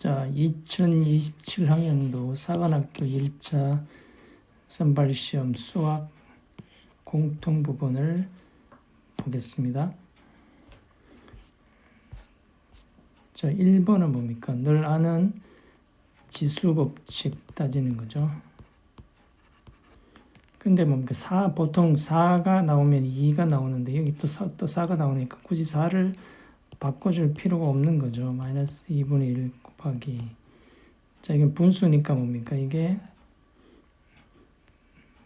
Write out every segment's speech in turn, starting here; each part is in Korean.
자, 2027학년도 사관학교 1차 선발시험 수학 공통 부분을 보겠습니다. 자, 1번은 뭡니까? 늘 아는 지수법칙 따지는 거죠. 근데 뭡니까? 보통 4가 나오면 2가 나오는데 여기 또 4가 나오니까 굳이 4를 바꿔줄 필요가 없는 거죠. 마이너스 2분의 1 곱하기. 자, 이게 분수니까 뭡니까? 이게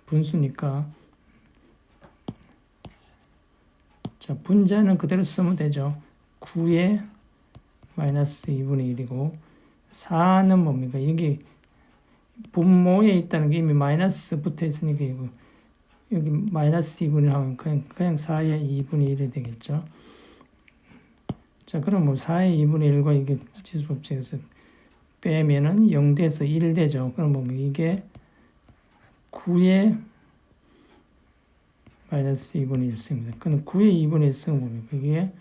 분수니까. 자, 분자는 그대로 쓰면 되죠. 9에 마이너스 2분의 1이고 4는 뭡니까? 여기 분모에 있다는 게 이미 마이너스 붙어 있으니까 이거 여기 마이너스 2분의 1 하면 그냥 4의 2분의 1이 되겠죠. 자, 그럼 뭐 4의 2분의 1과 이게 지수법칙에서 빼면은 0대에서 1 되죠. 그럼 뭐 이게 9의 마이너스 2분의 1승입니다. 그럼 9의 2분의 1승은 뭡니까? 이게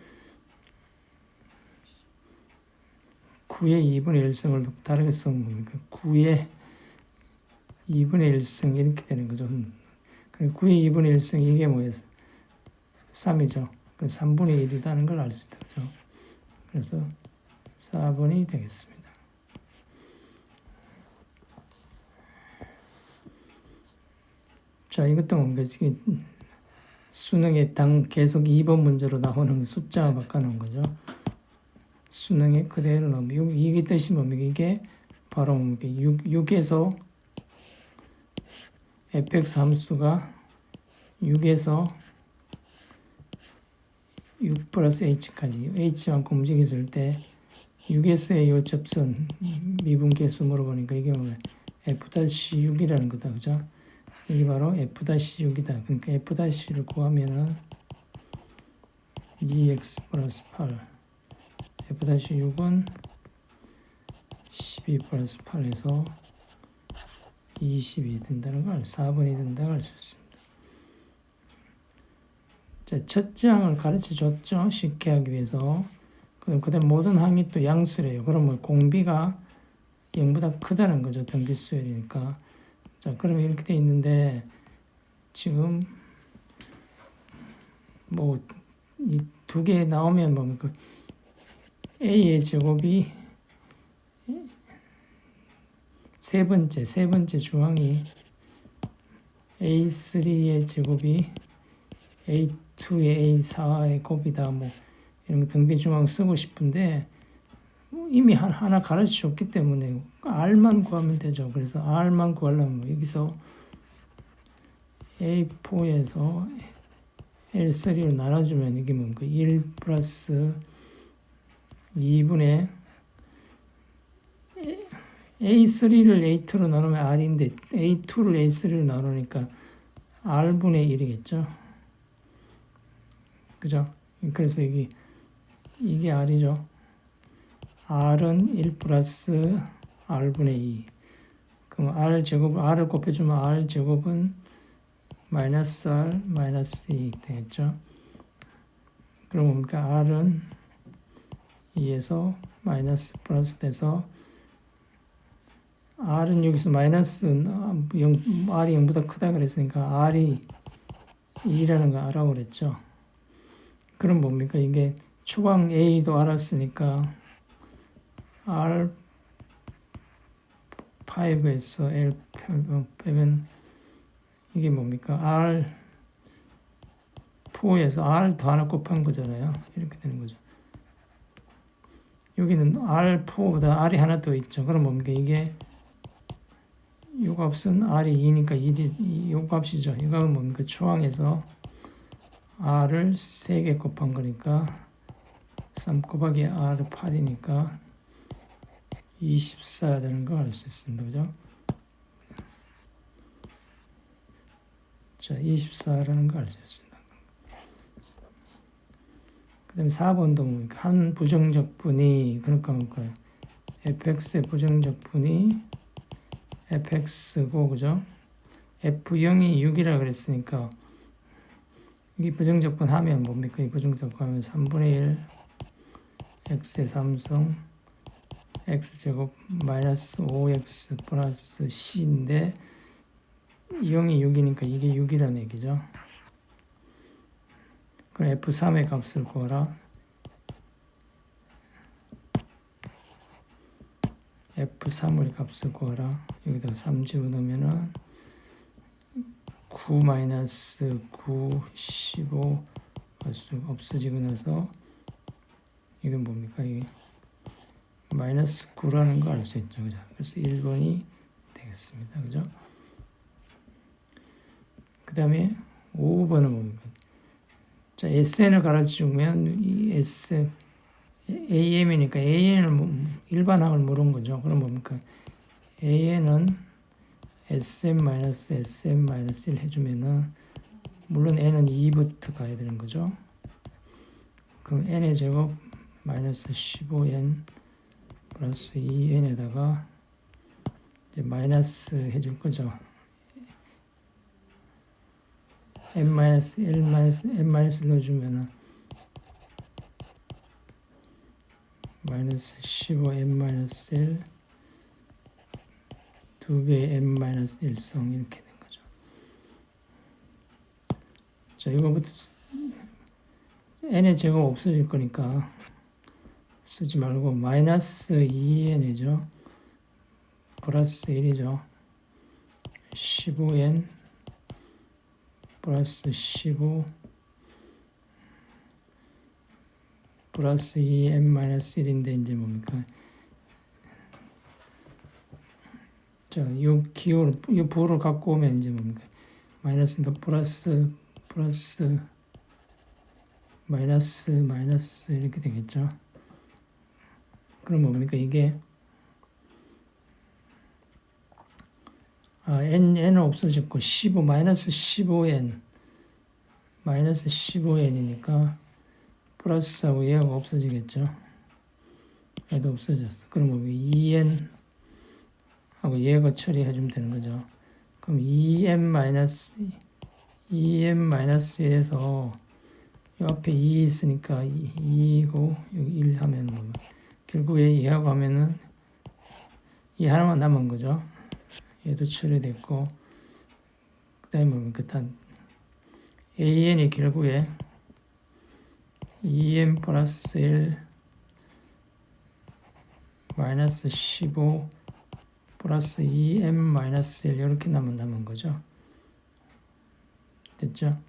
9의 2분의 1승을 다르게 쓰면 뭡니까? 9의 2분의 1승 이렇게 되는 거죠. 그럼 9의 2분의 1승 이게 뭐예요? 3이죠. 그 3분의 1이라는 걸 알 수 있다. 그죠? 그래서 4번이 되겠습니다. 자, 이것도 뭔가 지금 수능에 계속 2번 문제로 나오는 숫자와 바꿔놓은 거죠. 수능에 그대로 나오면 이게 뜻이 뭡니까? 이게 바로 뭡니까? 6에서 fx 함수가 6에서 6 플러스 h까지 h만큼 움직였을 때 6에서의 요 접선 미분계수 물어보니까 이게 뭐야? f-6이라는 거다. 그죠? 이게 바로 f-6이다. 그러니까 f-를 구하면은 2x 플러스 8 f-6은 12 플러스 8에서 20이 된다는 걸 4번이 된다고 알 수 있습니다. 자, 첫째 항을 가르쳐 줬죠. 쉽게 하기 위해서. 그다음 모든 항이 또 양수래요. 그러면 공비가 0보다 크다는 거죠. 등비수열이니까. 자, 그러면 이렇게 돼 있는데 지금 뭐 이 두 개 나오면 뭡니까? a의 제곱이 세 번째 주항이 a3의 제곱이 a2의 a4의 곱이다. 뭐 이런 등비 중항 쓰고 싶은데 이미 하나 가르쳐 줬기 때문에 r만 구하면 되죠. 그래서 r만 구하려면 여기서 a4에서 l3로 나눠주면 이게 뭡니까? 1 플러스 2분의 a3를 a2로 나누면 r인데 a2를 a3로 나누니까 r분의 1이겠죠. 그죠? 그래서 이게 r이죠. r은 1 플러스 r분의 2. 그럼 r을 곱해주면 r제곱은 마이너스 r 마이너스 2 되겠죠. 그럼 뭡니까? r은 2에서 마이너스 플러스 돼서 r은 여기서 마이너스 r이 0보다 크다 그랬으니까 r이 2라는 거 알아고 그랬죠. 그럼 뭡니까? 이게 초강 a도 알았으니까 r5에서 l 빼면 이게 뭡니까? r4에서 r 더 하나 곱한 거잖아요. 이렇게 되는 거죠. 여기는 r4보다 r이 하나 더 있죠. 그럼 뭡니까? 이게 요 값은 r이 2니까 요 값이죠. 이거는 뭡니까? 초항에서 r을 3개 곱한 거니까 3 곱하기 r 8이니까 24 되는 거 알 수 있습니다. 그죠? 자, 24라는 거 알 수 있습니다. 그 다음에 4번도 뭡니까? 한 부정적 분이, 그러니까 뭘까요? fx의 부정적 분이 fx고, 그죠? f0이 6이라 그랬으니까, 이게 부정적 분 하면 뭡니까? 이 부정적 분 하면 3분의 1, x의 3승, x제곱 마이너스 5x 플러스 c인데 0이 6이니까 이게 6이라는 얘기죠. 그럼 f3의 값을 구하라. f3의 값을 구하라. 여기다가 3 집어넣으면은 9 마이너스 9, 15 없어지고 나서 이건 뭡니까? 이게 마이너스 9라는 거 알 수 있죠. 그죠? 그래서 1번이 되겠습니다. 그죠? 그 다음에 5번은 뭡니까? 자, SN을 가르쳐주면 이 AM이니까 AN을 일반항을 물은 거죠. 그럼 뭡니까? AN은 SM-SM-1 해주면은 물론 N은 2부터 가야 되는 거죠. 그럼 N의 제곱 마이너스 15N 플러스 2N에다가 이제 마이너스 해줄 거죠. N-L-N- 넣어주면은 마이너스 15N-L 2배의 N-1성 이렇게 된 거죠. 자, 이거부터 N의 제곱 없어질 거니까 쓰지 말고 마이너스 2N이죠. 플러스 1이죠. 15N 플러스 15 플러스 2N-1인데 이제 뭡니까? 자, 이 기호를, 이 부호를 갖고 오면 이제 뭡니까? 마이너스니까 플러스 마이너스 이렇게 되겠죠. 그럼 뭡니까? 이게 N은 없어졌고 15 마이너스 15N 마이너스 15N이니까 플러스하고 얘가 없어지겠죠. 얘도 없어졌어. 그럼 뭐 2N 하고 얘가 처리해 주면 되는 거죠. 그럼 2n-1에서 이 앞에 2 있으니까 2고 여기 1 하면 뭐 결국에 얘하고 하면은 이 하나만 남은 거죠. 얘도 처리됐고 그다음에 뭡니까? AN이 결국에 2n 플러스 1 마이너스 15 플러스 2m 마이너스 1 이렇게 남은 거죠. 됐죠?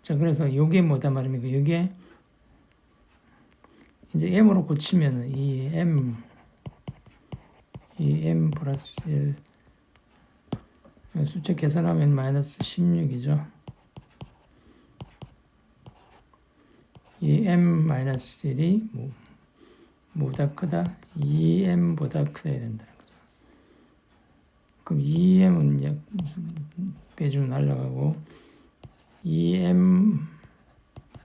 자, 그래서 이게 뭐다 말입니까? 이게 이제 m으로 고치면은 이 m 플러스 1 숫자 계산하면 마이너스 16이죠. 이 m 마이너스 1이 뭐보다 크다? 2m보다 크다 해야 된다는 거죠. 그럼 2m은 빼주면 날라가고 2m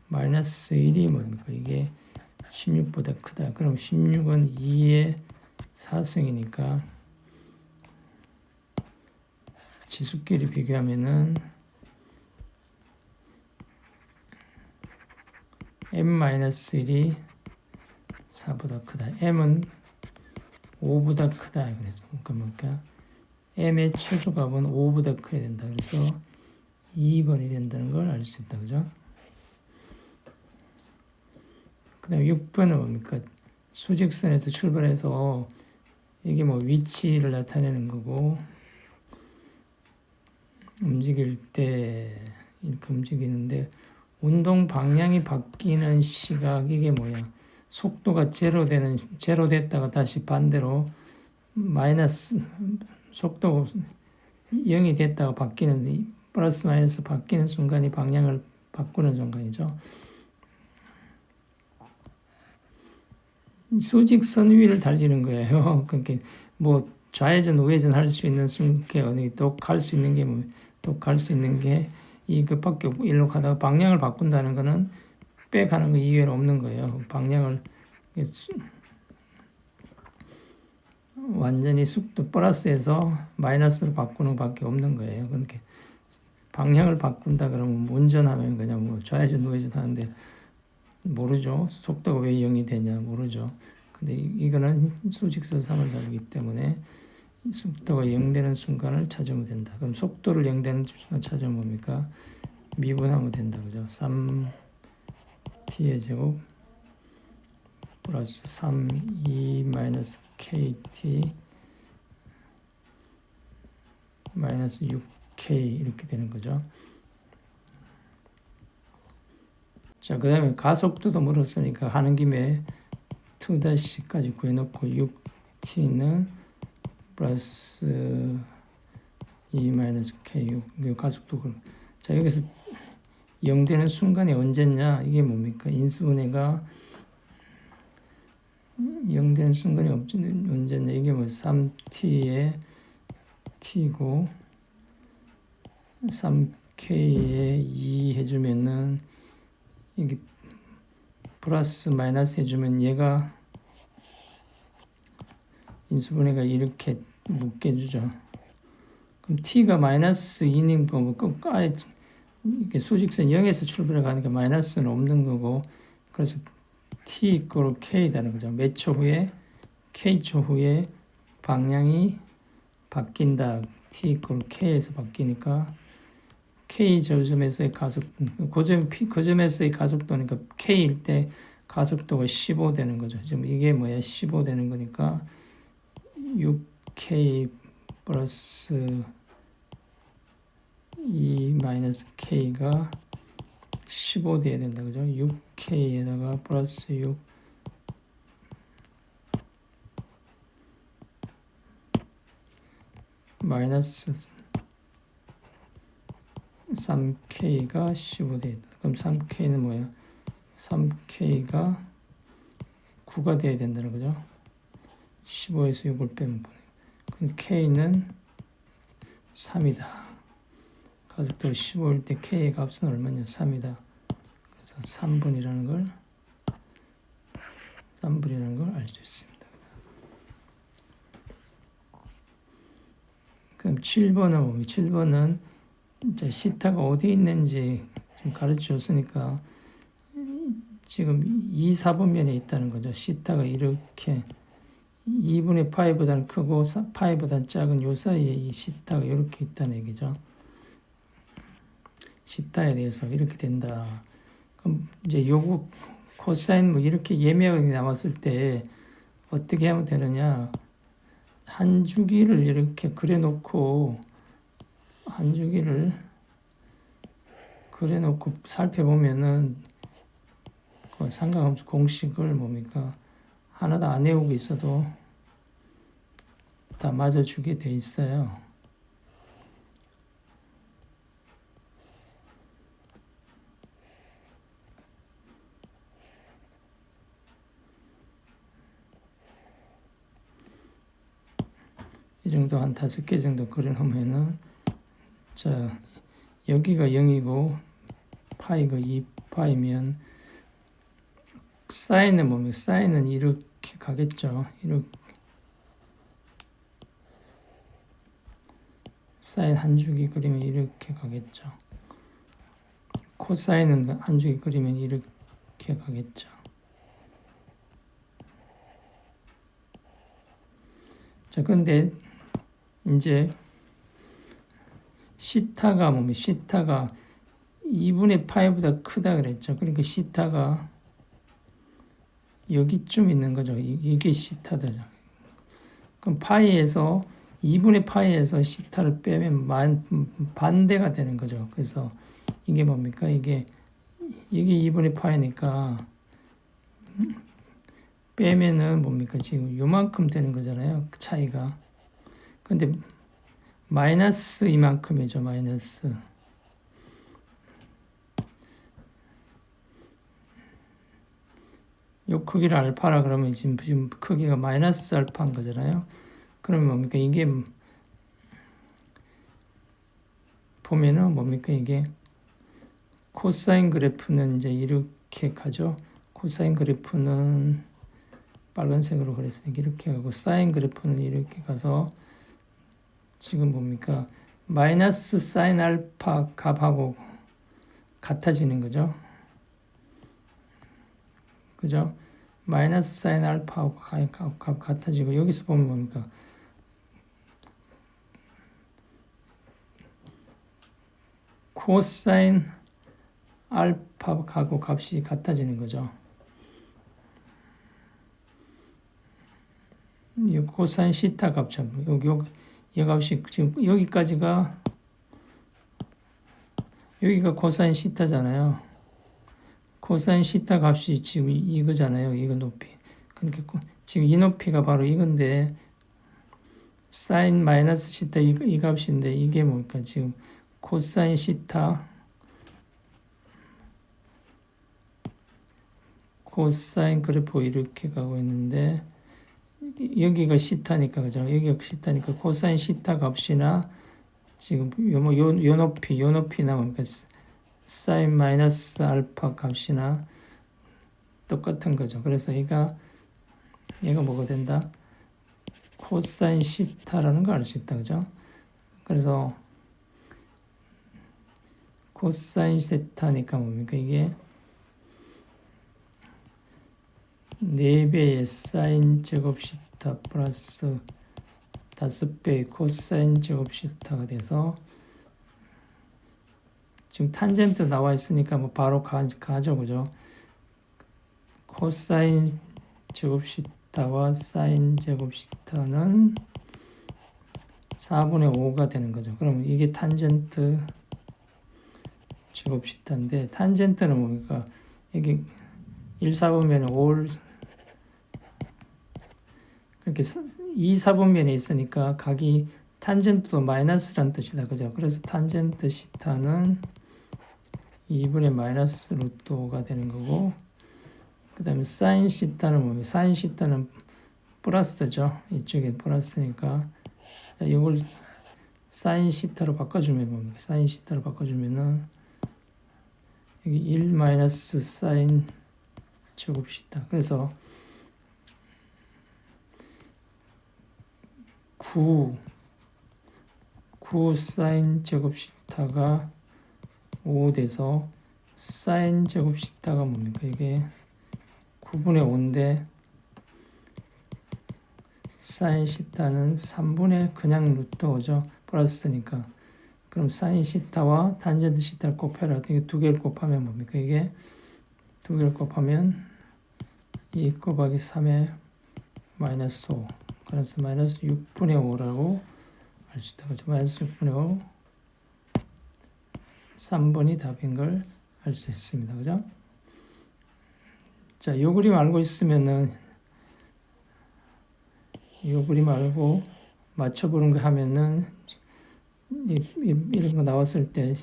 마이너스 1이 뭡니까? 이게 16보다 크다. 그럼 16은 2의 4승이니까 지수끼리 비교하면은 m-1이 4보다 크다. m은 5보다 크다. 그래서 그러니까 m의 최소값은 5보다 커야 된다. 그래서 2번이 된다는 걸 알 수 있다. 그죠? 그 다음에 6번은 뭡니까? 수직선에서 출발해서 이게 뭐 위치를 나타내는 거고 움직일 때 이렇게 움직이는데 운동 방향이 바뀌는 시각 이게 뭐야? 속도가 제로 됐다가 다시 반대로 마이너스 속도 0이 됐다가 바뀌는 플러스 마이너스 바뀌는 순간이 방향을 바꾸는 순간이죠. 수직선 위를 달리는 거예요. 그러니까 뭐 좌회전 우회전 할 수 있는 순간이 또 갈 수 있는 게 뭐 또 갈 수 있는 게 이것밖에 없고 일로 가다가 방향을 바꾼다는 거는 백하는 거 이외에는 없는 거예요. 방향을 완전히 속도 플러스에서 마이너스로 바꾸는 것밖에 없는 거예요. 그렇게 방향을 바꾼다 그러면 운전하면 그냥 뭐 좌회전 우회전 하는데 모르죠. 속도가 왜 0이 되냐 모르죠. 근데 이거는 수직선 3을 다루기 때문에 속도가 0 되는 순간을 찾으면 된다. 그럼 속도를 0 되는 순간 찾으면 뭡니까? 미분하면 된다. 그죠? 3t의 제곱 플러스 3e 마이너스 kt 마이너스 6k 이렇게 되는 거죠. 자, 그 다음에 가속도도 물었으니까 하는 김에 2-까지 구해놓고 6t는 플러스 2 마이너스 k 6 가속도. 자, 여기서 0 되는 순간이 언제냐? 이게 뭡니까? 인수분해가 0 되는 순간이 언제냐? 이게 뭐 3t의 t고 3k에 2 해주면은 여기 플러스 마이너스 해주면 얘가 인수분해가 이렇게 묶여주죠. 그럼 t가 마이너스 2는 뭐 아예 이렇게 수직선 0에서 출발해 가니까 마이너스는 없는 거고, 그래서 t 이꼴 k다는 거죠. 몇 초 후에 k초 후에 방향이 바뀐다. t 이꼴 k에서 바뀌니까 k 저점에서의 가속, 그 점에서의 가속도니까 k일 때 가속도가 15 되는 거죠. 지금 이게 뭐야? 15 되는 거니까 6k 플러스 2 마이너스 k가 15 돼야 된다. 그죠? 6k에다가 플러스 6 마이너스 3k가 15 돼야 된다. 그럼 3k는 뭐야? 3k가 9가 돼야 된다는 거죠. 15에서 6을 빼면 그럼 k는 3이다. 가속도가 15일 때 k의 값은 얼마냐? 3이다. 그래서 3분이라는 걸 알 수 있습니다. 그럼 7번은 뭡니까? 7번은 이제 시타가 어디 있는지 좀 가르쳐 줬으니까 지금 2, 4분면에 있다는 거죠. 시타가 이렇게 2분의 파이보다는 크고 파이보다는 작은 요 사이에 이 시타가 이렇게 있다는 얘기죠. 시타에 대해서 이렇게 된다. 그럼 이제 요거 코사인 뭐 이렇게 예매하게 나왔을 때 어떻게 하면 되느냐? 한 주기를 이렇게 그려놓고 살펴보면은 그 삼각함수 공식을 뭡니까? 하나도 안 외우고 있어도 다 맞아주게 돼 있어요. 이 정도 한 5개 정도 그려놓으면은, 자, 여기가 0이고 파이가 2파이면 사인은 뭡니까? 사인은 이렇게 가겠죠. 이렇게 사인 한 주기 그리면 이렇게 가겠죠. 코사인은 한 주기 그리면 이렇게 가겠죠. 자, 근데 이제 시타가 뭡니까? 시타가 2분의 파이보다 크다 그랬죠. 그러니까 시타가 여기쯤 있는 거죠. 이게 시타다. 그럼 파이에서 2분의 파이에서 시타를 빼면 반대가 되는 거죠. 그래서 이게 뭡니까? 이게 2분의 파이니까 빼면은 뭡니까? 지금 요만큼 되는 거잖아요. 그 차이가. 근데 마이너스 이만큼이죠. 마이너스. 요 크기를 알파라 그러면 지금 크기가 마이너스 알파인 거잖아요. 그러면 뭡니까? 이게 보면은 뭡니까? 이게 코사인 그래프는 이제 이렇게 가죠. 코사인 그래프는 빨간색으로 그랬으니까 이렇게 가고, 사인 그래프는 이렇게 가서 지금 뭡니까? 마이너스 사인 알파 값하고 같아지는 거죠. 그죠? 마이너스 사인 알파하고 값 같아지고 여기서 보면 뭡니까? 코사인 알파하고 값이 같아지는 거죠. 이 코사인 시타 값참 이 값이 지금 여기가 코사인 시타잖아요. 코사인 시타 값이 지금 이거잖아요. 이거 높이. 그러니까 지금 이 높이가 바로 이건데 사인 마이너스 시타 이 값인데 이게 뭡니까? 지금 코사인 시타 코사인 그래프 이렇게 가고 있는데 여기가 시타니까 그죠? 여기가 시타니까 코사인 시타 값이나 지금 요 높이나 뭡니까? 사인 마이너스 알파 값이나 똑같은 거죠. 그래서 얘가 뭐가 된다? 코사인 시타라는 걸 알 수 있다. 그죠? 그래서 코사인 시타니까 뭡니까? 이게 4배의 사인 제곱 시타 플러스 5배의 코사인 제곱 시타가 돼서 지금 탄젠트 나와 있으니까 뭐 바로 가죠. 그죠? 코사인 제곱 시타와 사인 제곱 시타는 4분의 5가 되는 거죠. 그럼 이게 탄젠트 제곱 시타인데 탄젠트는 뭡니까? 여기 1, 4분면에 5를 그렇게 2, 4분면에 있으니까 각이 탄젠트도 마이너스란 뜻이다. 그죠? 그래서 탄젠트 시타는 2분의 마이너스 루트 5가 되는 거고 그 다음에 사인 시타는 뭡니까? 사인 시타는 플러스죠. 이쪽에 플러스니까 이걸 사인 시타로 바꿔주면 뭡니까? 사인 시타로 바꿔주면은 여기 1 마이너스 사인 제곱 시타. 그래서 9 사인 제곱 시타가 5 돼서 사인 제곱 시타가 뭡니까? 이게 9분의 5인데 사인 시타는 3분의 그냥 루트 5죠. 플러스니까. 그럼 사인 시타와 탄젠트 시타를 곱해라. 이게 두 개를 곱하면 뭡니까? 이게 두 개를 곱하면 2 곱하기 3의 마이너스 5. 그래서 마이너스 6분의 5라고 할 수 있다. 그렇죠? 마이너스 6분의 5. 3번이 답인 걸 알 수 있습니다. 그죠? 자, 요 그림 알고 있으면은 요 그림 알고 맞춰보는 거 하면은 이런 거 나왔을 때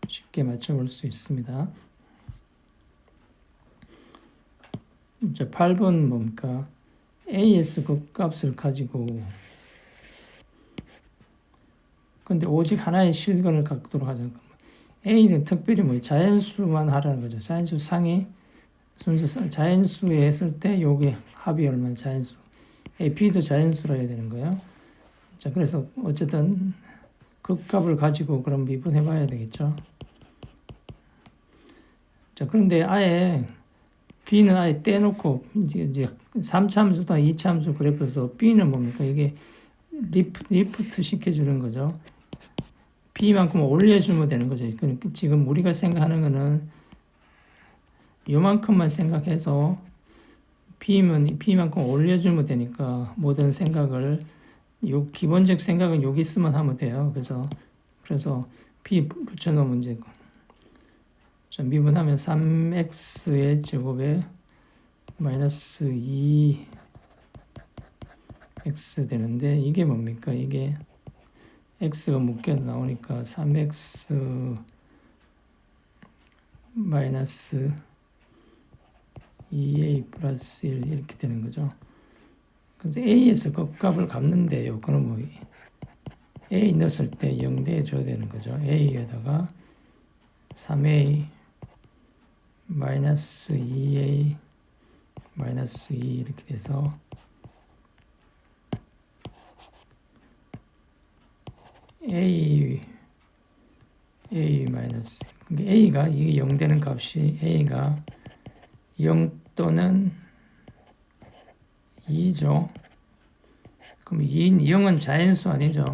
쉽게 맞춰볼 수 있습니다. 이제 8번 뭡니까? AS 그 값을 가지고 근데 오직 하나의 실근을 갖도록 하자. A는 특별히 뭐 자연수만 하라는 거죠. 자연수 상위 순서 자연수에 했을 때 요게 합이 얼마나 자연수. B도 자연수라 해야 되는 거예요. 자, 그래서 어쨌든 극값을 가지고 그럼 미분해 봐야 되겠죠. 자, 그런데 아예 B는 아예 떼놓고 이제 3차함수나 2차함수 그래프에서 B는 뭡니까? 이게 리프트 시켜주는 거죠. B만큼 올려주면 되는 거죠. 그러니까 지금 우리가 생각하는 거는 요만큼만 생각해서 B만큼 올려주면 되니까 모든 생각을 요 기본적 생각은 여기 있으면 하면 돼요. 그래서 B 붙여놓으면 이제 자, 미분하면 3x의 제곱에 마이너스 2x 되는데 이게 뭡니까? 이게 x가 묶여 나오니까 3x 마이너스 2a 플러스 1 이렇게 되는 거죠. 그래서 a에서 그 값을 갚는데요. 그럼 뭐 a 넣었을 때 0 대줘야 되는 거죠. a에다가 3a 마이너스 2a 마이너스 2 이렇게 돼서 a 마이너스 a가 이게 0 되는 값이 a가 0 또는 2죠. 그럼 0은 자연수 아니죠.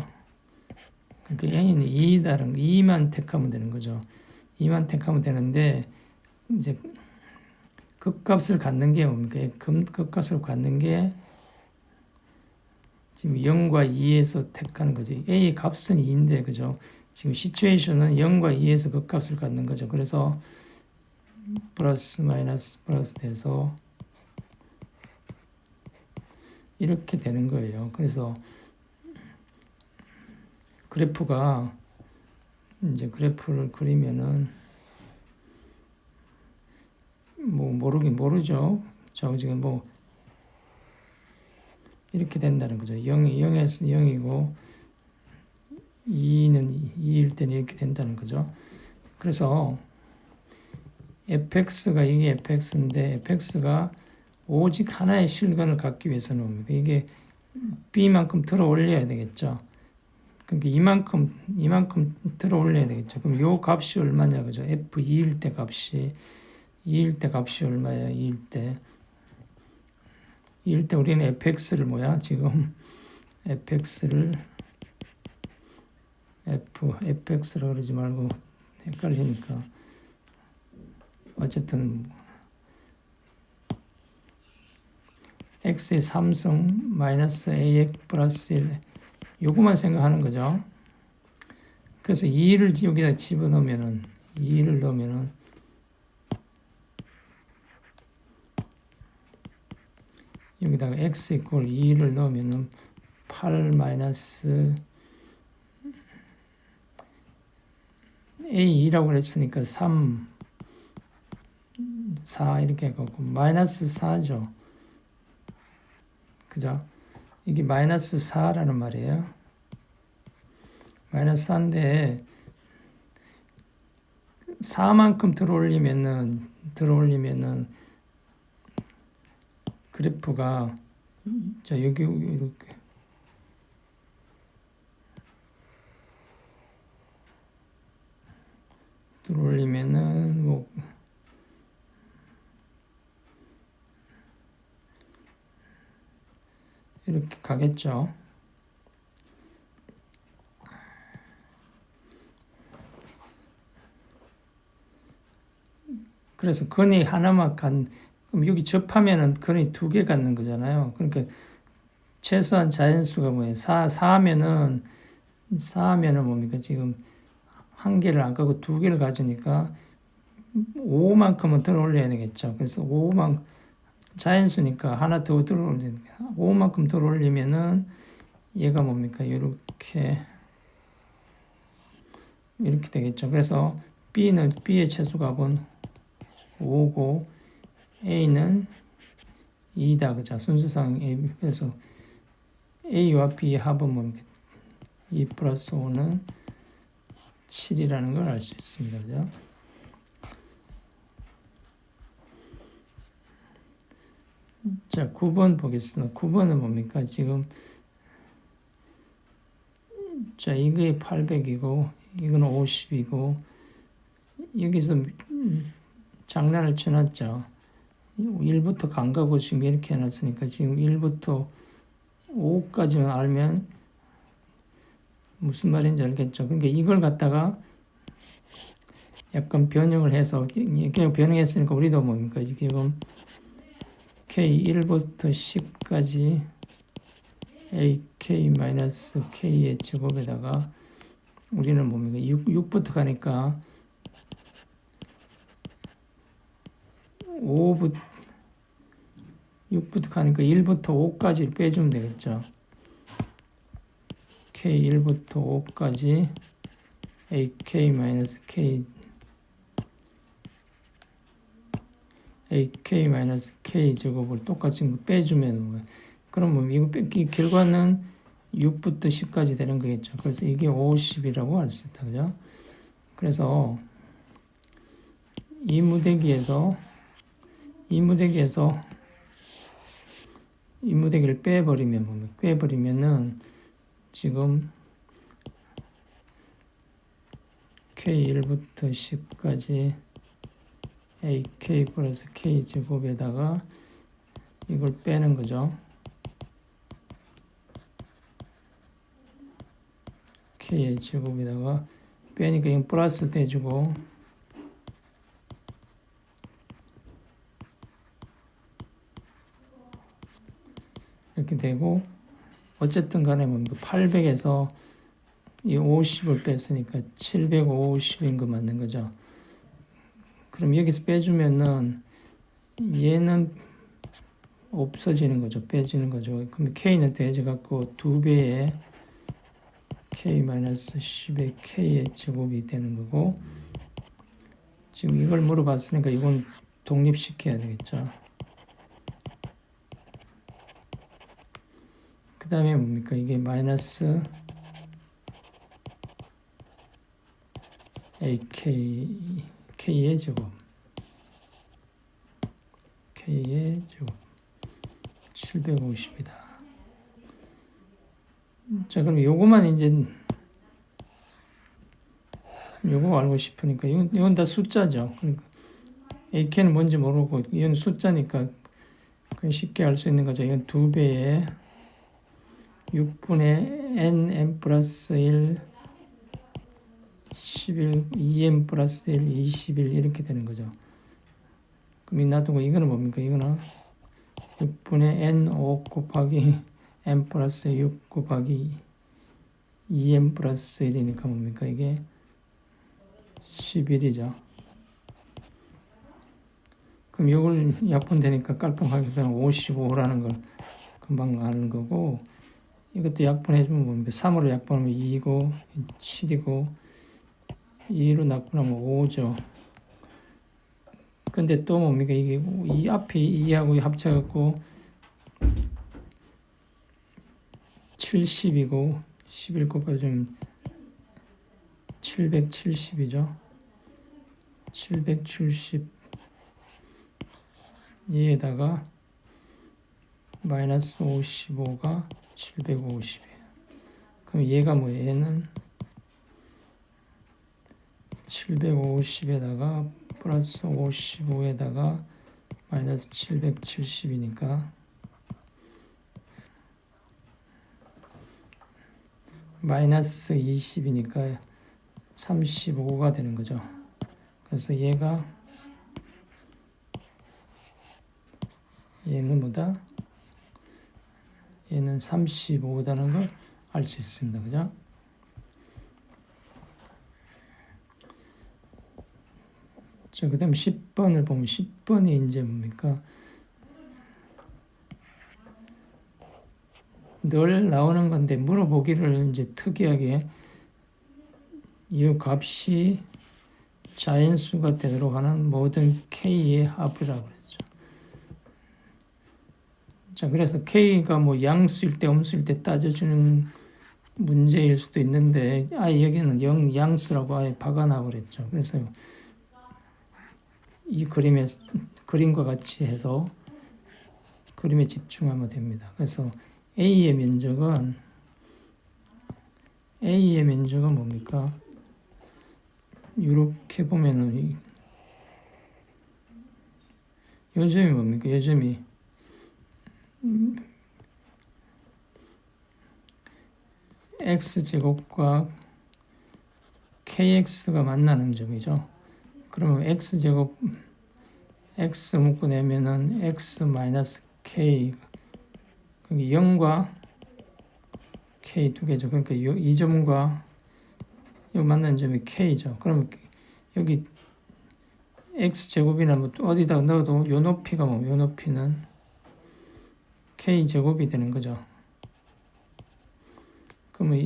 그러니까 n은 2다른 2만 택하면 되는 거죠. 2만 택하면 되는데 이제 극값을 갖는 게 뭡니까? 극값을 갖는 게 지금 0과 2에서 택하는 거죠. a 값은 2인데 그죠? 지금 시츄에이션은 0과 2에서 극값을 갖는 거죠. 그래서 플러스 마이너스 플러스 돼서 이렇게 되는 거예요. 그래서 그래프가 이제 그래프를 그리면은 뭐 모르죠. 자, 지금 뭐 이렇게 된다는 거죠. 0에서 0이고 2는 2일 때는 이렇게 된다는 거죠. 그래서 fx가 이게 fx인데 fx가 오직 하나의 실근을 갖기 위해서는 뭡니까? 이게 b만큼 들어 올려야 되겠죠. 그러니까 이만큼 들어 올려야 되겠죠. 그럼 요 값이 얼마냐 그죠? f2일 때 값이 2일 때 값이 얼마야? 2일 때 우리는 fx를 뭐야? 지금 fx를 fx라고 그러지 말고 헷갈리니까 어쨌든 x의 3승 마이너스 ax 플러스 1 요거만 생각하는 거죠. 그래서 2를 여기다 집어넣으면은 2를 넣으면은 여기다가 x 이퀄 2를 넣으면은 8 마이너스 a2라고 그랬으니까 3 4 이렇게 해갖고 마이너스 4죠. 그죠? 이게 마이너스 4라는 말이에요. 마이너스 4인데 4만큼 들어올리면은 그래프가 자 여기 이렇게 들어올리면은 뭐 이렇게 가겠죠. 그래서 근이 하나만 그럼 여기 접하면은 근이 2개 갖는 거잖아요. 그러니까 최소한 자연수가 뭐예요? 4하면은 뭡니까? 지금 한 개를 안 가고 2개를 가지니까 5만큼은 들어 올려야 되겠죠. 그래서 5만 자연수니까 하나 더 들어 올리니까 5만큼 들어 올리면은 얘가 뭡니까? 이렇게 되겠죠. 그래서 B의 최소값은 5고 A는 2다. 그죠? 순수상 A. 그래서 A와 B의 합은 뭡니까? 2 플러스 5는 7이라는 걸 알 수 있습니다. 그죠? 자, 9번 보겠습니다. 9번은 뭡니까? 지금 자, 이게 800이고 이거는 50이고 여기서 장난을 쳐놨죠. 1부터 간가고 지금 이렇게 해놨으니까 지금 1부터 5까지만 알면 무슨 말인지 알겠죠. 그러니까 이걸 갖다가 약간 변형을 해서 그냥 변형했으니까 우리도 뭡니까? 지금 K1부터 10까지 AK-K의 제곱에다가 우리는 뭡니까? 6부터 가니까 6부터 가니까 1부터 5까지 빼주면 되겠죠. K1부터 5까지 AK-K AK-K 제곱을 똑같이 빼주면 그럼 뭐 이 결과는 6부터 10까지 되는 거겠죠. 그래서 이게 50이라고 할 수 있다. 그죠? 그래서 이 무대기에서 이 무대기를 빼버리면은 지금 K1부터 10까지 ak 플러스 k 제곱에다가 이걸 빼는 거죠. k의 제곱에다가 빼니까 이건 플러스 돼주고 이렇게 되고 어쨌든 간에 뭐 800에서 이 50을 뺐으니까 750인 거 맞는 거죠. 그럼 여기서 빼주면은 얘는 없어지는 거죠. 빼지는 거죠. 그럼 k는 대해져갖고 2배의 k-10의 k의 제곱이 되는 거고 지금 이걸 물어봤으니까 이건 독립시켜야 되겠죠. 그 다음에 뭡니까? 이게 마이너스 AK, K의 제곱. K의 제곱. 750이다. 자, 그럼 요거만 이제, 요거 알고 싶으니까, 이건 다 숫자죠. 그러니까 AK는 뭔지 모르고, 이건 숫자니까, 그냥 쉽게 알 수 있는 거죠. 이건 2배의 6분의 n 플러스 1 11, 2m 플러스 1, 21 이렇게 되는 거죠. 그럼 이 놔두고 이거는 뭡니까? 이거는 6분의 n 5 곱하기 m 플러스 6 곱하기 2m 플러스 1이니까 뭡니까? 이게 11이죠. 그럼 이걸 약분되니까 깔끔하게 그냥 55라는 걸 금방 아는 거고 이것도 약분해주면 뭡니까? 3으로 약분하면 2고 7이고 2로 약분하면 5죠. 근데 또 뭡니까? 이게 이 앞이 2하고 합쳐갖고 70이고 11 곱해주면 770이죠. 770 얘에다가 마이너스 55가 750이에요. 그럼 얘가 뭐예요? 얘는 750에다가 플러스 55에다가 마이너스 770이니까 마이너스 20이니까 35가 되는 거죠. 그래서 얘는 뭐다? 얘는 35다는 걸 알 수 있습니다. 그죠? 자, 그 다음 10번을 보면 10번이 이제 뭡니까? 늘 나오는 건데 물어보기를 이제 특이하게 이 값이 자연수가 되도록 하는 모든 k의 합이라고 그랬죠. 자, 그래서 k가 뭐 양수일 때 음수일 때 따져주는 문제일 수도 있는데 아예 여기는 양수라고 아예 박아놔 그랬죠. 그래서 이 그림과 같이 해서 그림에 집중하면 됩니다. 그래서 A의 면적은 뭡니까? 이렇게 보면은 요점이 뭡니까? 요점이 x제곱과 kx가 만나는 점이죠. 그러면 x제곱 x 묶어내면은 x 마이너스 k 0과 k 두 개죠. 그러니까 이 점과 이 만나는 점이 k죠. 그러면 여기 x제곱이나 뭐 어디다 넣어도 요 높이가 요 높이는 k제곱이 되는 거죠. 그러면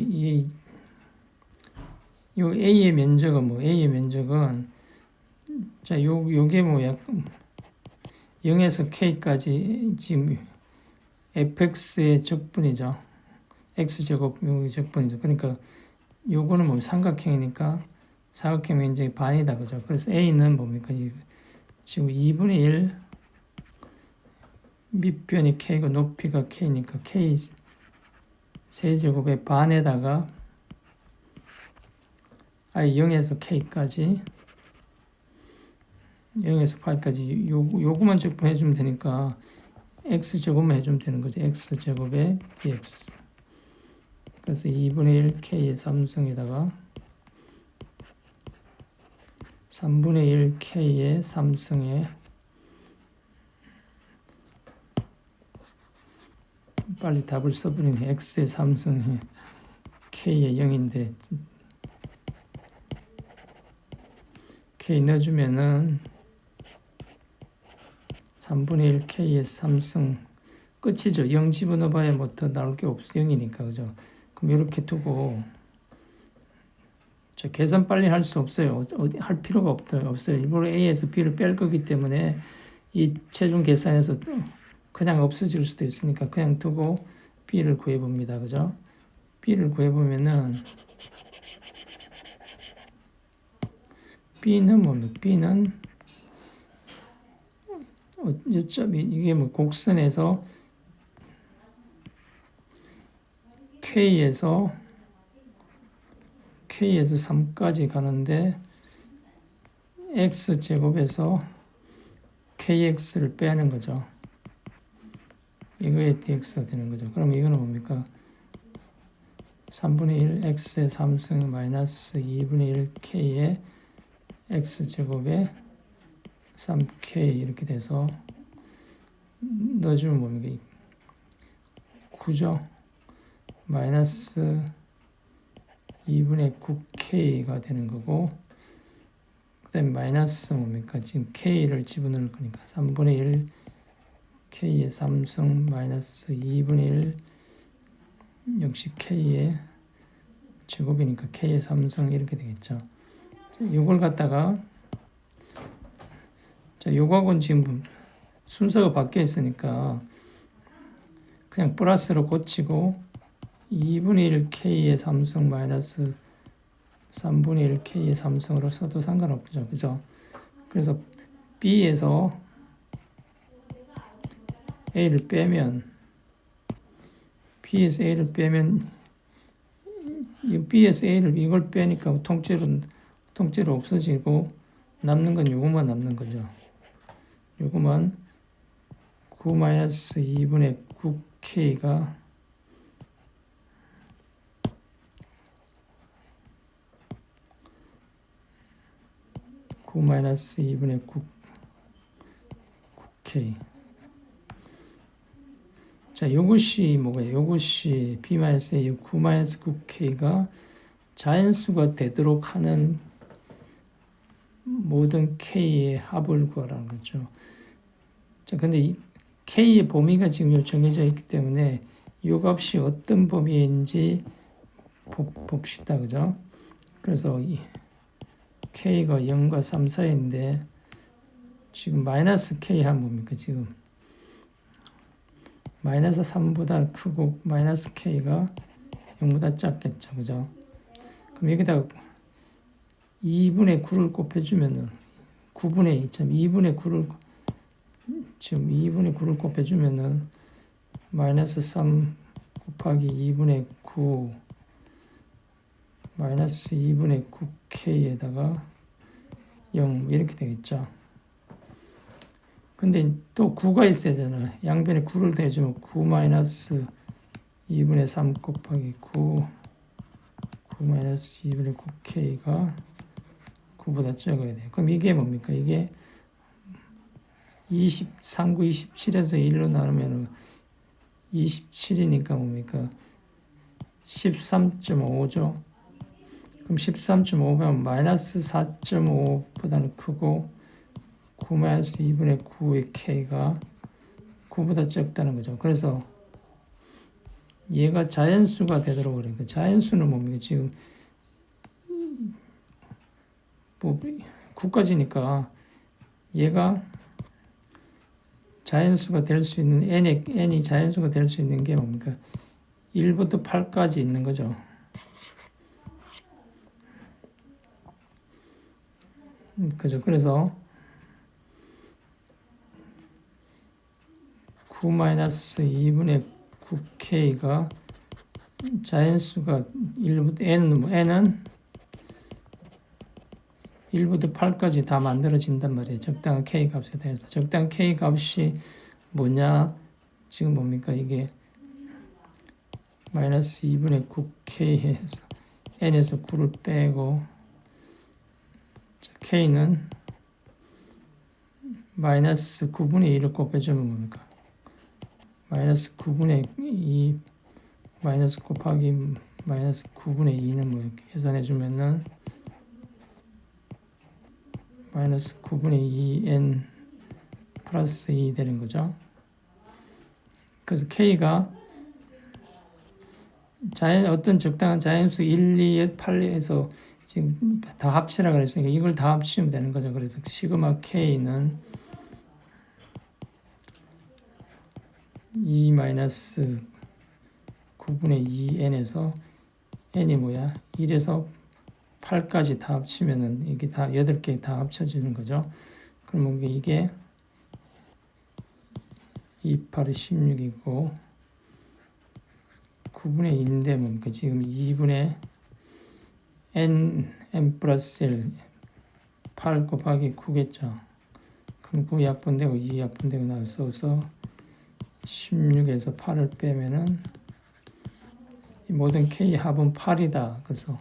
요 a의 면적은 a의 면적은 자, 요게 약 0에서 k까지 지금 fx의 적분이죠. x제곱 요의 적분이죠. 그러니까 요거는 삼각형이니까 사각형 면적이 반이다. 그죠? 그래서 a는 뭡니까? 지금 2분의 1 밑변이 k고 높이가 k니까 k 세제곱의 반에다가 0에서 k까지 0에서 파이까지 요거만 적분해 주면 되니까 x제곱만 해주면 되는 거죠. x제곱에 dx. 그래서 2분의 1 k의 3승에다가 3분의 1 k의 3승에 빨리 답을 써버리네. x의 3승에 k의 0인데 k 넣어주면은 3분의 1 k의 3승 끝이죠. 0 집어넣어봐야 뭐 더 나올 게 없어. 0이니까 그죠. 그럼 이렇게 두고 계산 빨리 할 수 없어요. 할 필요가 없어요. 일부러 A에서 B를 뺄 거기 때문에 이 최종 계산에서 그냥 없어질 수도 있으니까 그냥 두고 B를 구해봅니다. 그죠? B를 구해보면은 B는 뭡니까? B는 이게 뭐 곡선에서 K에서 3까지 가는데 X제곱에서 KX를 빼는 거죠. 이거에 DX가 되는 거죠. 그럼 이거는 뭡니까? 3분의 1 X의 3승 마이너스 2분의 1 K의 X제곱에 3K 이렇게 돼서 넣어주면 뭡니까? 9죠. 마이너스 2분의 9K가 되는 거고 그 다음에 마이너스 뭡니까? 지금 K를 집어넣을 거니까 3분의 1 K의 3승 마이너스 2분의 1 역시 K의 제곱이니까 K의 3승 이렇게 되겠죠. 이걸 갖다가 요거하고는 지금 순서가 바뀌어 있으니까 그냥 플러스로 고치고 2분의 1 K의 3승 마이너스 3분의 1 K의 3승으로 써도 상관없죠. 그죠? 그래서 B에서 A를 빼면 B에서 A를 빼면 B에서 A를 이걸 빼니까 통째로 없어지고 남는 건 요거만 남는 거죠. 요거만 9 마이너스 2분의 9K가 9 마이너스 2분의 9K. 자, 요것이 뭐예요? 요것이 B 마이너스 A 9 마이너스 9K가 자연수가 되도록 하는 모든 K의 합을 구하라는 거죠. 자, 근데 이 K의 범위가 지금 정해져 있기 때문에 이 값이 어떤 범위인지 봅시다. 그죠? 그래서 이 K가 0과 3 사이인데 지금 마이너스 K 하면 뭡니까? 지금 마이너스 3보다 크고 마이너스 K가 0보다 작겠죠. 그죠? 그럼 여기다가 2분의 9를 곱해주면은 9분의 2분의 9를 지금 2분의 9를 곱해주면은 마이너스 3 곱하기 2분의 9 마이너스 2분의 9K에다가 0 이렇게 되겠죠. 근데 또 9가 있어야 되잖아요. 양변에 9를 더해주면 9 마이너스 2분의 3 곱하기 9 마이너스 2분의 9K가 9보다 적어야 돼요. 그럼 이게 뭡니까? 이게 39, 27에서 1로 나누면 27이니까 뭡니까? 13.5죠. 그럼 13.5면 마이너스 4.5보다는 크고 9 마이너스 2분의 9의 K가 9보다 적다는 거죠. 그래서 얘가 자연수가 되도록 그러니까 자연수는 뭡니까? 지금 뭐 9까지니까 얘가 자연수가 될 수 있는 n이 자연수가 될 수 있는 게 뭡니까? 1부터 8까지 있는 거죠. 그죠? 그래서 9 마이너스 2분의 9K가 자연수가 1부터 n은 1부터 8까지 다 만들어진단 말이에요. 적당한 K 값에 대해서. 적당한 K 값이 뭐냐? 지금 뭡니까? 이게 마이너스 2분의 9K에서 N에서 9를 빼고 K는 마이너스 9분의 1을 곱해주면 뭡니까? 마이너스 9분의 2 마이너스 곱하기 마이너스 9분의 2는 뭐 이렇게 계산해주면은 마이너스 9분의 2n 플러스 2 되는 거죠. 그래서 K가 어떤 적당한 자연수 1, 2, 8에서 지금 다 합치라 그랬으니까 이걸 다 합치면 되는 거죠. 그래서 시그마 K는 2 마이너스 9분의 2n에서 n이 뭐야? 1에서 8까지 다 합치면은 이게 다 8개 다 합쳐지는 거죠. 그러면 이게 2, 8이 16이고 9분의 1인데 뭡니까? 지금 2분의 n 플러스 1 8 곱하기 9겠죠. 그럼 9 약분되고 2 약분되고 나서서 16에서 8을 빼면은 모든 K 합은 8이다. 그래서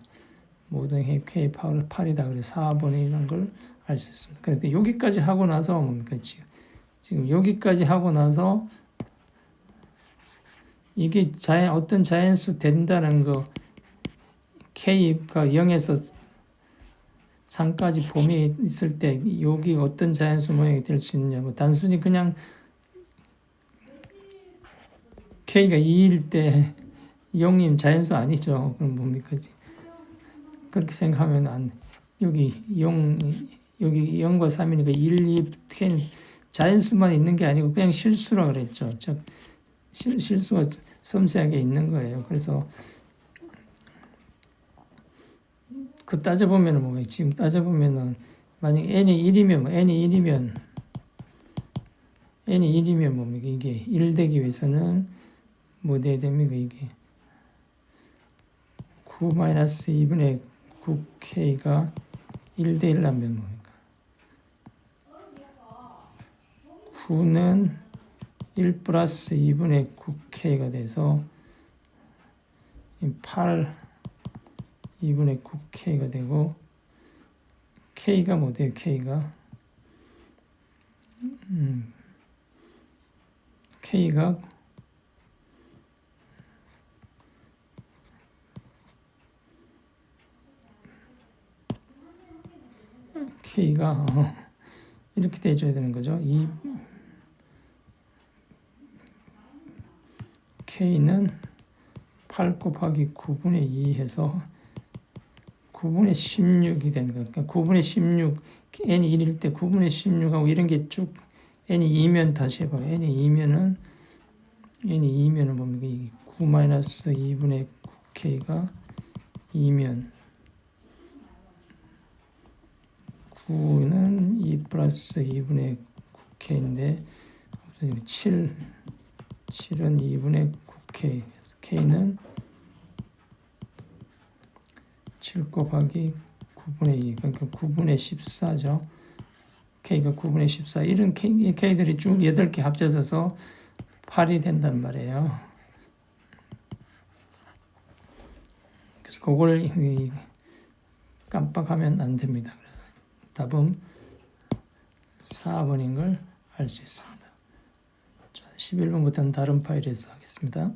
모든 K 합은 8이다. 그래서 4분의 1이라는 걸 알 수 있습니다. 그런데 여기까지 하고 나서 뭡니까? 지금 여기까지 하고 나서 이게 어떤 자연수 된다는 거 K가 0에서 3까지 범위에 있을 때 여기 어떤 자연수 모양이 될 수 있느냐고 단순히 그냥 K가 2일 때 0인 자연수 아니죠. 그럼 뭡니까? 그렇게 생각하면 안 여기 0과 3이니까 1, 2, K는 자연수만 있는 게 아니고 그냥 실수라 그랬죠. 즉 실수가 섬세하게 있는 거예요. 그래서 그 따져보면은 뭐 지금 따져보면은 만약 n이 1이면 뭡니까? 이게 1 되기 위해서는 뭐 돼야 됩니까? 이게 9 마이너스 2분의 9K가 1 대 1라면 뭡니까? 9는 1 플러스 2분의 9K가 돼서 8 2분의 9K가 되고 K가 뭐 돼요? K가 K가 이렇게 돼줘야 되는 거죠. 이 K는 8 곱하기 9분의 2 해서 9분의 16이 되는 거예요. 그러니까 9분의 16, n이 1일 때 9분의 16하고 이런 게 쭉 n이 2면 다시 해봐요. n이 2면은 뭡니까? 9 마이너스 2분의 9K가 2면 9는 2 플러스 2분의 9K인데 7은 2분의 9K K는 7 곱하기 9분의 2 그러니까 9분의 14죠. K가 9분의 14 이런 K들이 쭉 8개 합쳐져서 8이 된단 말이에요. 그래서 그걸 깜빡하면 안 됩니다. 그래서 답은 4번인 걸 알 수 있습니다. 자, 11번부터는 다른 파일에서 하겠습니다.